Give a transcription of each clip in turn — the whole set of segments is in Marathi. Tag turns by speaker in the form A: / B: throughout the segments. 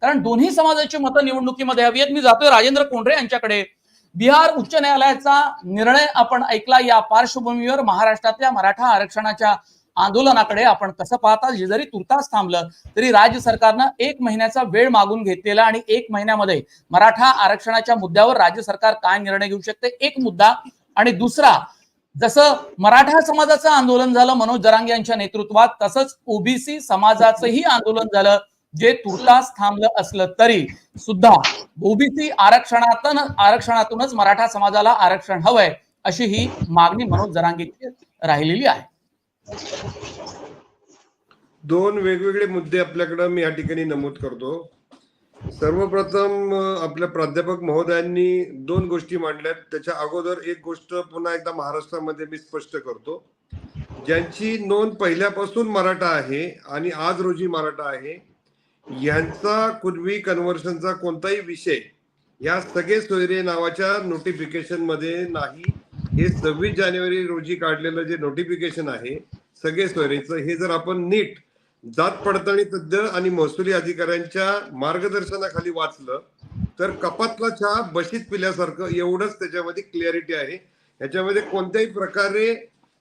A: कारण दोन्ही समाजाची मतं निवडणुकीमध्ये हवी आहेत. मी जातोय राजेंद्र कोंढरे यांच्याकडे. बिहार उच्च न्यायालयाचा निर्णय आपण ऐकला. या पार्श्वभूमीवर महाराष्ट्रातल्या मराठा आरक्षणाच्या आंदोलनाकडे आपण कसं पाहता? जरी तुर्तास थांबलं तरी राज्य सरकारनं 1 महिन्याचा वेळ मागून घेतलेला आणि 1 महिन्यामध्ये मराठा आरक्षणाच्या मुद्द्यावर राज्य सरकार काय निर्णय घेऊ शकते, एक मुद्दा. आणि दुसरा, जसं मराठा समाजाचं आंदोलन झालं मनोज जरांगे यांच्या नेतृत्वात, तसंच ओबीसी समाजाचंही आंदोलन झालं, जे तुर्तास थांबलं असलं तरी सुद्धा ओबीसी आरक्षणातूनच मराठा समाजाला आरक्षण हवंय, अशी ही मागणी मनोज जरांगेची राहिलेली आहे.
B: दोन वेगवेगळे मुद्दे आपल्याकडे मी या ठिकाणी नमूद करतो. सर्वप्रथम आपल्या प्राध्यापक महोदयांनी 2 गोष्टी मांडल्यात. त्याच्या अगोदर एक गोष्ट पुन्हा एकदा महाराष्ट्रामध्ये मी स्पष्ट करतो. ज्यांची नोंद पहिल्यापासून मराठा आहे आणि आज रोजी मराठा आहे, यांचा कुणबी कन्व्हर्शनचा कोणताही विषय या सगळे सोयरे नावाच्या नोटिफिकेशन मध्ये नाही. हे 26 जानेवारी रोजी काढलेलं जे नोटिफिकेशन आहे सगळे सोयरेचं, हे जर आपण नीट जात पडताळणी तज्ञ आणि महसुली अधिकाऱ्यांच्या मार्गदर्शनाखाली वाचलं तर कपातला चहा बशीत पिल्यासारखं एवढंच त्याच्यामध्ये क्लिअरिटी आहे. याच्यामध्ये कोणत्याही प्रकारे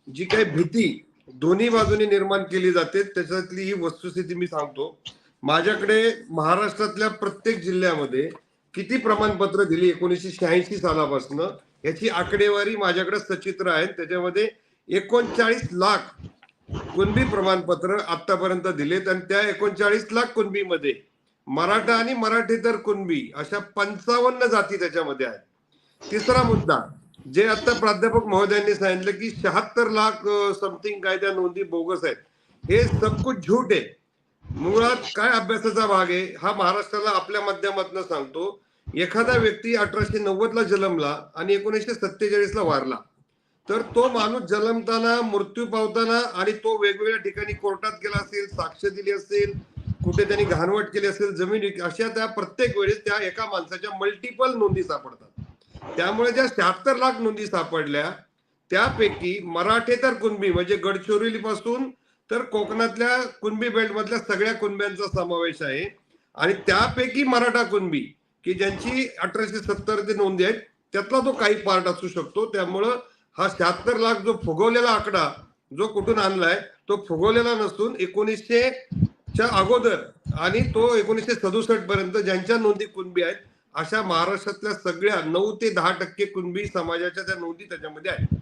B: जी काही भीती दोन्ही बाजूने निर्माण केली जाते त्याच्यातली ही वस्तुस्थिती मी सांगतो. माझ्याकडे महाराष्ट्रातल्या प्रत्येक जिल्ह्यामध्ये किती प्रमाणपत्र दिली 1986 सालापासून याची आकडेवारी माझ्याकडे सचित्र आहे. त्याच्यामध्ये 39 लाख कुणबी प्रमाणपत्र आतापर्यंत दिलेत आणि त्या 39 लाख कुणबीमध्ये मराठा आणि मराठेतर कुणबी अशा 55 जाती त्याच्यामध्ये आहेत. तिसरा मुद्दा, जे आता प्राध्यापक महोदयांनी सांगितलं की 76 लाख समथिंग काय त्या नोंदी बोगस आहेत, हे सब कुछ झूट आहे. मुळात काय अभ्यासाचा भाग आहे हा महाराष्ट्राला आपल्या माध्यमातून सांगतो. एखादा व्यक्ती 1890 ला जन्मला आणि 1947 ला वारला, तर तो माणूस जन्मताना, मृत्यू पावताना आणि तो वेगवेगळ्या ठिकाणी कोर्टात गेला असेल, साक्ष दिली असेल, कुठे त्यांनी घाणवट केली असेल, जमीन, अशा त्या प्रत्येक वेळेस त्या एका माणसाच्या मल्टिपल नोंदी सापडतात. त्यामुळे ज्या 76 लाख नोंदी सापडल्या त्यापैकी मराठेतर कुणबी म्हणजे गडचिरोली पासून तर कोकणातल्या कुणबी बेल्ट मधल्या सगळ्या कुणब्यांचा समावेश आहे. आणि त्यापैकी मराठा कुणबी की ज्यांची 1870 ते नोंदी आहेत त्यातला तो काही पार्ट असू शकतो. त्यामुळं हा 76 लाख जो फुगवलेला आकडा जो कुठून आणलाय तो फुगवलेला नसून 1900च्या अगोदर आणि तो 1967 पर्यंत ज्यांच्या नोंदी कुणबी आहेत अशा महाराष्ट्रातल्या सगळ्या 9 ते 10% कुणबी समाजाच्या त्या नोंदी त्याच्यामध्ये आहेत.